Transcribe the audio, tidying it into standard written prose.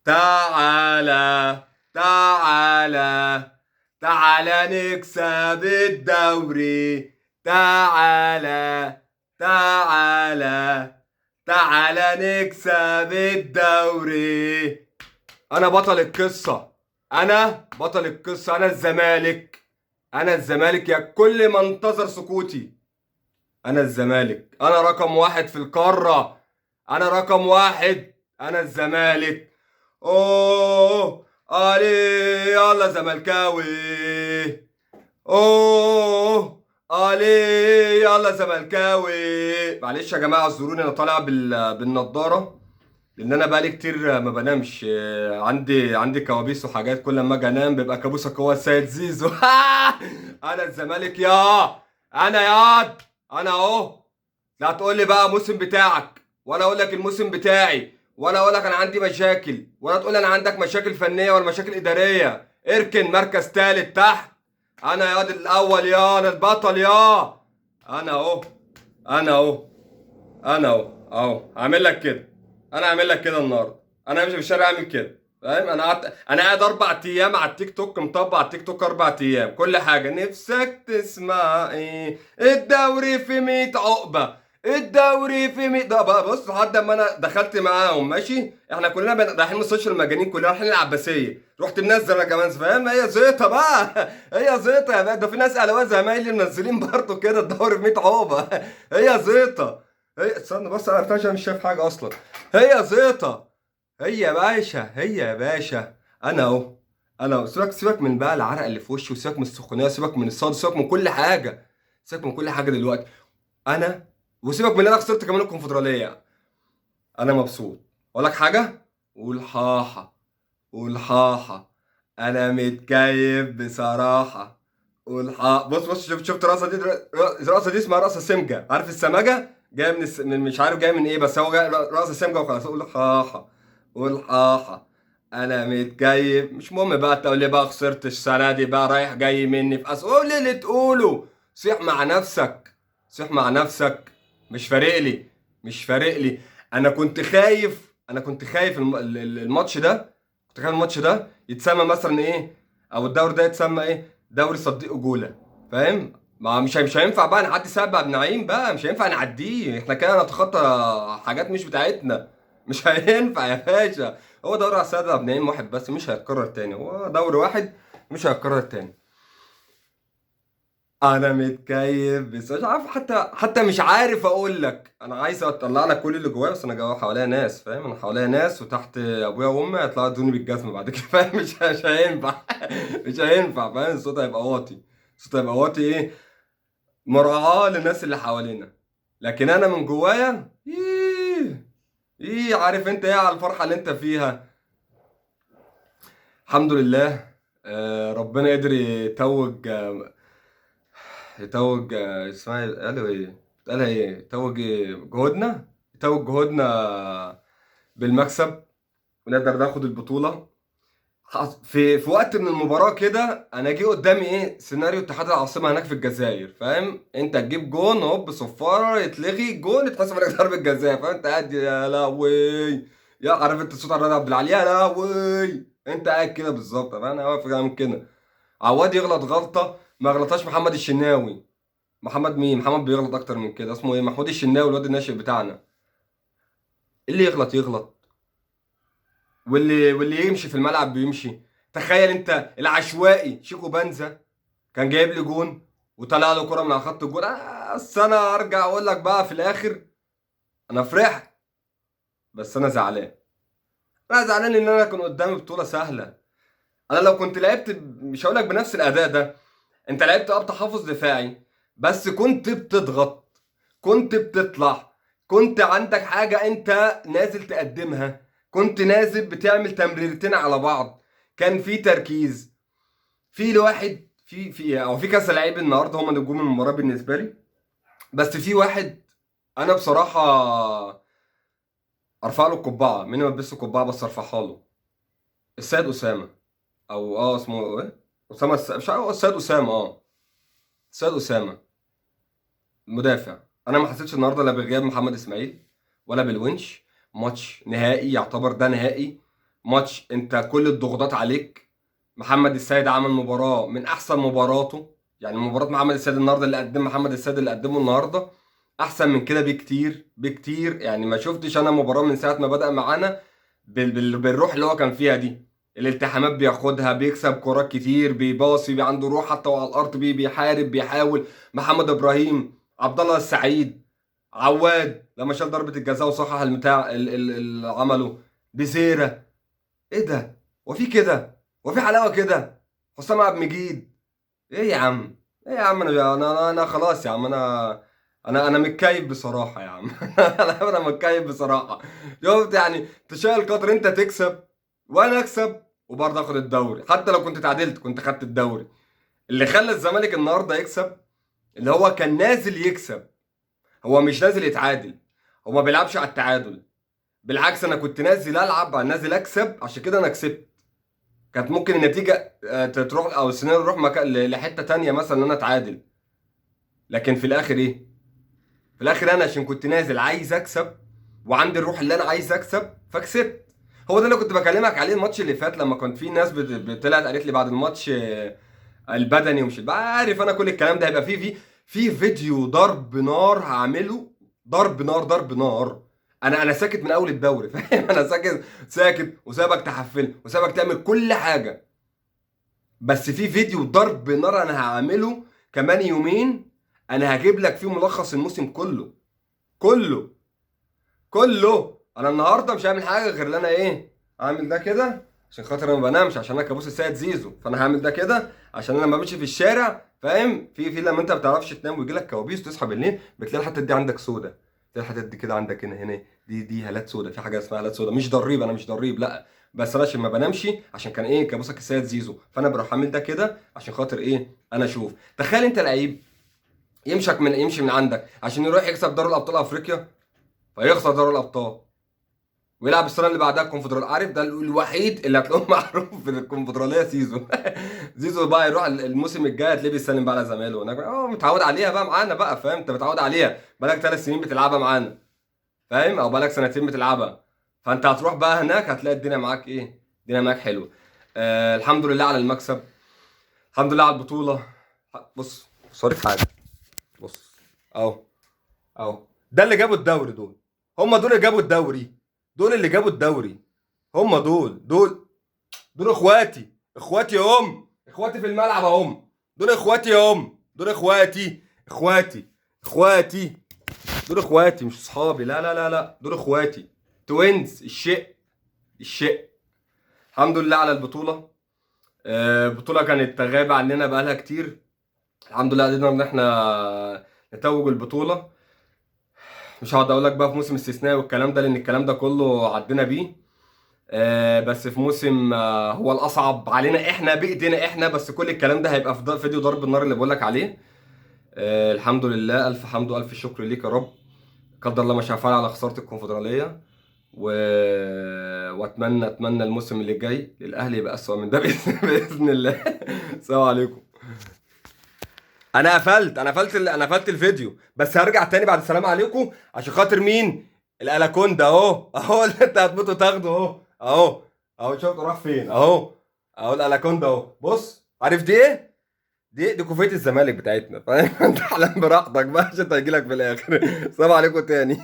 تعالى تعالى تعالى نكسب الدوري. تعالى تعالى تعالى نكسب الدوري. انا بطل القصة، انا بطل القصة، انا الزمالك. انا الزمالك يا كل ما انتظر سكوتي. انا الزمالك، انا رقم واحد في القارة، انا رقم واحد، انا الزمالك. اوه علي يلا زملكاوي. اوه علي يلا زملكاوي. معلش يا جماعه اعذروني، انا طالع بالنضاره لان انا بقالي كتير ما بنامش. عندي كوابيس وحاجات، كل ما اجي انام بيبقى كابوسك هو السيد زيزو. انا الزمالك يا انا ياض، انا اهو. لا تقول لي بقى موسم بتاعك وانا اقول لك الموسم بتاعي، ولا اقول لك انا عندي مشاكل، ولا تقول لي انا عندك مشاكل فنيه ولا مشاكل اداريه. اركن مركز تالت تحت. انا يا واد الاول، يا انا البطل يا. انا اهو، انا اهو، انا اهو هعمل لك كده. انا هعمل لك كده النهارده. انا همشي في الشارع اعمل كده، فاهم؟ انا قاعد 4 ايام على التيك توك، مطبق على التيك توك 4 ايام. كل حاجه نفسك تسمع ايه؟ الدوري في 100 عقبه، الدوري في 100 ده بقى. بص لحد ما انا دخلت معاهم ماشي، احنا كلنا رايحين مستشفى المجانين، كلنا رايحين العباسيه، رحت منزل انا كمان، فاهم؟ هي زيطه بقى. هي زيطه يا بقى، ده في ناس اهلاويه زمايلي منزلين برضه كده الدوري في 100 عقبه. هي زيطه. هي استنى بس، انا عشان مش شايف حاجه اصلا. هي زيطه. هي يا باشا، هي يا باشا. انا اهو، انا اهو. سيبك من بقى العرق اللي في وشي، وسيبك من السخونيه، سيبك من الصدى، سيبك من كل حاجه، سيبك من كل حاجه دلوقتي. انا وسيبك من اللي انا خسرت كمان الكونفدراليه. انا مبسوط. اقول لك حاجه، والحاحه والحاحه، انا متكيف بصراحه. بص شفت الرقصه دي؟ الرقصه دي اسمها رقصه سمجه. عارف السمجه جايه من مش عارف جايه من ايه، بس هو جاي رقصه سمجه وخلاص. اقول حاحه والحاحه، انا متكيف. مش مهم بقى تقول لي بقى خسرت السنه دي بقى رايح جاي مني في قول اللي تقوله. صيح مع نفسك، صيح مع نفسك. مش فارق لي، مش فارق لي. انا كنت خايف الماتش ده. كنت خايف الماتش ده يتسمى مثلا ايه، او الدوري ده يتسمى ايه؟ دوري صديق جولة. فاهم؟ ما مش هينفع بقى نعدي سبع بنعيم بقى، مش هينفع نعديه، احنا كده نتخطى حاجات مش بتاعتنا. مش هينفع يا باشا. هو دوري على سبع بنعيم واحد بس، مش هيتكرر تاني. هو دوري واحد مش هيتكرر تاني. انا متكيف بس مش عارف، حتى مش عارف اقول لك. انا عايز اطلع لك كل اللي جوايا، بس انا جوا حواليا ناس، فاهم؟ انا حواليا ناس، وتحت ابويا وامي هيطلعوا يدوني بالجزمه بعد كده. فاهم؟ مش هينفع. مش هينفع، فاهم؟ الصوت هيبقى واطي. الصوت هيبقى واطي ايه؟ مراعاة للناس اللي حوالينا. لكن انا من جوايا ايه عارف انت ايه على الفرحه اللي انت فيها. الحمد لله. ربنا قدر يتوج. يتوج اسمها قالوا ايه؟ قالها ايه؟ يتوج جهودنا. يتوج جهودنا بالمكسب، ونقدر ناخد البطولة. في وقت من المباراة كده انا جه قدامي ايه؟ سيناريو اتحاد العاصمة هناك في الجزائر. فاهم؟ انت تجيب جون هوب صفارة يتلغي جون يتحسب عليك ضربة جزاء. فاهم؟ انت قاعد يا لهوي. يا عارف انت صوت الرد عبد العالي؟ يا لهوي. انت قاعد كده بالظبط. فاهم؟ انا واقف اعمل كده. عواد يغلط غلطة ما غلطهاش محمد الشناوي. محمد مين؟ محمد بيغلط اكتر من كده. اسمه ايه؟ محمود الشناوي، الواد الناشئ بتاعنا. اللي يغلط يغلط، واللي يمشي في الملعب بيمشي. تخيل انت العشوائي شيكو بنزا كان جايب لي جون وطلع له كرة من على خط الجون. بس انا ارجع اقول لك بقى في الاخر، انا فرحت بس انا زعلان. انا زعلان ان انا كان قدامي بطولة سهلة. انا لو كنت لعبت مش هقول لك بنفس الاداء ده. انت لعبت بتحفظ دفاعي، بس كنت بتضغط، كنت بتطلع، كنت عندك حاجة انت نازل تقدمها، كنت نازل بتعمل تمريرتين على بعض، كان في تركيز. في الواحد في كذا لعيب النهارده هم نجوم المباراة بالنسبة لي. بس في واحد انا بصراحة ارفع له القبعة. مين ما لبسه قبعة بس ارفعها له. السيد اسامة، او اسمه ايه؟ اسامة مش عارف، السيد اسامة السيد اسامة مدافع. انا ما حسيتش النهارده لا بغياب محمد اسماعيل ولا بالونش. ماتش نهائي، يعتبر ده نهائي. ماتش انت كل الضغوطات عليك. محمد السيد عمل مباراة من احسن مباراته، يعني مباراة محمد السيد النهارده اللي قدم محمد السيد اللي قدمه النهارده احسن من كده بكتير بكتير. يعني ما شفتش انا مباراة من ساعة ما بدأ معانا بالروح اللي هو كان فيها دي. الالتحامات بياخدها، بيكسب كرات كتير، بيباصي، عنده روح حتى وعلى الارض، بيحارب، بيحاول. محمد ابراهيم، عبد الله السعيد، عواد لما شال ضربة الجزاء وصحح المتاع اللي عمله، بزيرة. ايه ده؟ وفي كده؟ وفي حلاوة كده؟ حسام عبد المجيد. ايه يا عم؟ ايه يا عم؟ انا خلاص يا عم. انا متكيف بصراحة يا عم. انا متكيف بصراحة. شفت يعني؟ تشاء القدر انت تكسب وانا اكسب وبرضه اخد الدوري. حتى لو كنت تعادلت كنت خدت الدوري. اللي خلى الزمالك النهارده يكسب اللي هو كان نازل يكسب. هو مش نازل يتعادل. هو ما بيلعبش على التعادل. بالعكس انا كنت نازل العب، نازل اكسب، عشان كده انا كسبت. كانت ممكن النتيجه تروح او السيناريو يروح لحته تانية، مثلا ان انا اتعادل. لكن في الاخر ايه؟ في الاخر انا عشان كنت نازل عايز اكسب وعندي الروح اللي انا عايز اكسب فكسبت. هو ده اللي كنت بكلمك عليه الماتش اللي فات، لما كنت في ناس طلعت قالت لي بعد الماتش البدني ومش عارف انا كل الكلام ده هيبقى في فيديو ضرب نار هعمله. ضرب نار ضرب نار. انا ساكت من اول الدوري. فاهم؟ انا ساكت ساكت وسابك تحفل وسابك تعمل كل حاجه. بس في فيديو ضرب نار انا هعمله كمان يومين. انا هجيب لك فيه ملخص الموسم كله. كله كله. انا النهارده مش هعمل حاجه غير ان انا ايه؟ اعمل ده كده عشان خاطر انا ما بنامش، عشان انا كابوس السيد زيزو. فانا هعمل ده كده عشان انا لما بمشي في الشارع، فاهم؟ في لما انت ما بتعرفش تنام ويجي لك كوابيس تصحى بالليل بتلاقي الحته دي عندك سودا. تلاقي الحته دي كده عندك هنا دي هالات سودا. في حاجه اسمها هالات سودا. مش ضريب، انا مش ضريب لا. بس انا عشان ما بنامش، عشان كان ايه كابوسك السيد زيزو، فانا بروح اعمل ده كده عشان خاطر ايه؟ انا اشوف. تخيل انت لعيب يمشي من عندك عشان يروح يكسب دوري الابطال افريقيا، فيخسر دوري الابطال ويلعب السنه اللي بعدها الكونفدراليه. عارف ده الوحيد اللي هتلاقيه معروف في الكونفدراليه زيزو. زيزو بقى يروح الموسم الجاي هتلاقيه بيسلم بقى على زمايله هناك. متعود عليها بقى معانا بقى، فاهم؟ انت متعود عليها بقالك 3 سنين بتلعبها معانا، فاهم؟ او بقالك سنتين بتلعبها. فانت هتروح بقى هناك هتلاقي الدنيا معاك ايه؟ الدنيا معاك حلوه. الحمد لله على المكسب. الحمد لله على البطوله. بص صارت حاجه. بص اهو. اهو ده اللي جابوا الدوري دول. هم دول اللي جابوا الدوري. دول اللي جابوا الدوري. هم دول اخواتي. اخواتي هم اخواتي في الملعب اهم. دول اخواتي هم دول اخواتي. دول اخواتي مش اصحابي. لا لا لا لا، دول اخواتي. توينز الشق. الحمد لله على البطولة. البطولة كانت غايبة عننا بقالها كتير. الحمد لله قدرنا ان احنا نتوج البطولة. مش هقعد اقول لك بقى في موسم استثنائي والكلام ده، لان الكلام ده كله عدينا بيه. بس في موسم هو الاصعب علينا احنا بايدينا احنا. بس كل الكلام ده هيبقى في فيديو ضرب النار اللي بقول لك عليه. الحمد لله، الف حمد والف شكر ليك يا رب. قدر الله ما شاء فعل على خساره الكونفدراليه و... اتمنى الموسم اللي جاي للاهلي يبقى اسوأ من ده. باذن الله. السلام عليكم. انا قفلت الفيديو، بس هرجع تاني بعد السلام عليكم عشان خاطر مين؟ الاناكوندا اهو اللي انت هتموت وتاخده اهو شفت راح فين اهو الاناكوندا اهو. بص عارف دي ايه؟ دي كوفيه الزمالك بتاعتنا. فاهم؟ انت حلم براحتك بقى عشان هيجي لك في الاخر. السلام عليكم تاني.